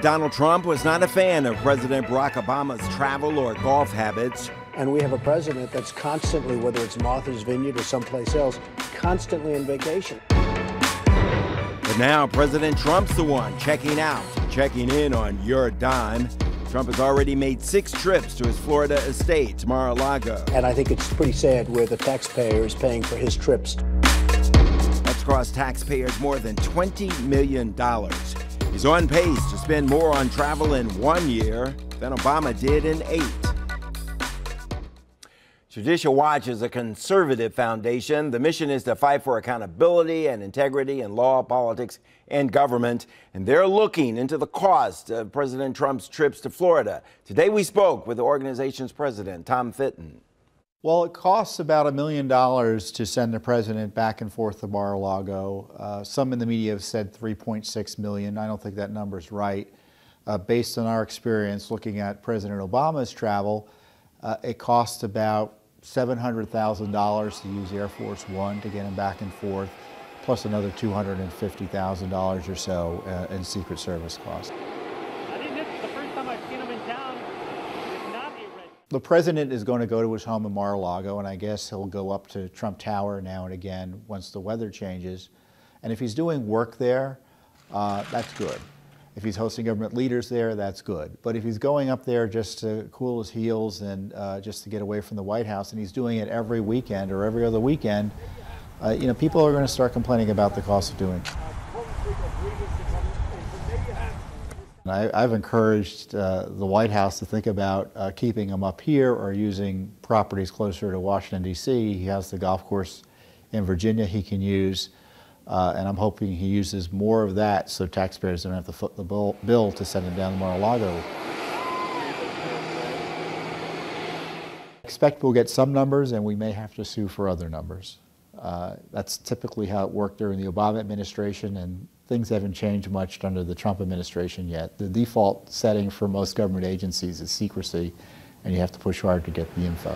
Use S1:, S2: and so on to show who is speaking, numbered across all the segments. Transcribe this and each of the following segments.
S1: Donald Trump was not a fan of President Barack Obama's travel or golf habits.
S2: And we have a president that's constantly, whether it's Martha's Vineyard or someplace else, constantly on vacation.
S1: But now President Trump's the one checking out, checking in on your dime. Trump has already made 6 trips to his Florida estate, Mar-a-Lago.
S2: And I think it's pretty sad where the taxpayer is paying for his trips.
S1: That's cost taxpayers more than $20 million. He's on pace to spend more on travel in 1 year than Obama did in 8. Judicial Watch is a conservative foundation. The mission is to fight for accountability and integrity in law, politics, and government. And they're looking into the cost of President Trump's trips to Florida. Today we spoke with the organization's president, Tom Fitton.
S3: Well, it costs about $1 million to send the president back and forth to Mar-a-Lago. Some in the media have said $3.6 million. I don't think that number's right. Based on our experience looking at President Obama's travel, it costs about $700,000 to use Air Force One to get him back and forth, plus another $250,000 or so in Secret Service costs.
S4: I think this is the first time I've seen him in town. It's not irregular.
S3: The president is going to go to his home in Mar-a-Lago, and I guess he'll go up to Trump Tower now and again once the weather changes. And if he's doing work there, that's good. If he's hosting government leaders there, that's good. But if he's going up there just to cool his heels and just to get away from the White House, and he's doing it every weekend or every other weekend, people are going to start complaining about the cost of doing it. I've encouraged the White House to think about keeping him up here or using properties closer to Washington, D.C. He has the golf course in Virginia he can use. And I'm hoping he uses more of that so taxpayers don't have to foot the bill to send him down to Mar-a-Lago. I expect we'll get some numbers, and we may have to sue for other numbers. That's typically how it worked during the Obama administration, and things haven't changed much under the Trump administration yet. The default setting for most government agencies is secrecy, and you have to push hard to get the info.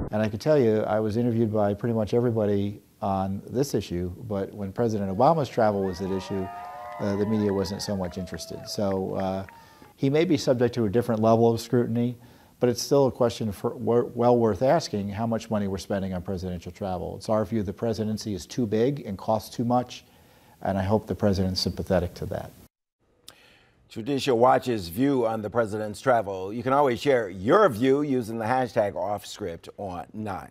S3: And I can tell you, I was interviewed by pretty much everybody on this issue, but when President Obama's travel was at issue, the media wasn't so much interested. So he may be subject to a different level of scrutiny, but it's still a question well worth asking how much money we're spending on presidential travel. It's our view the presidency is too big and costs too much, and I hope the president's sympathetic to that.
S1: Judicial Watch's view on the president's travel. You can always share your view using the hashtag #OffScript on 9.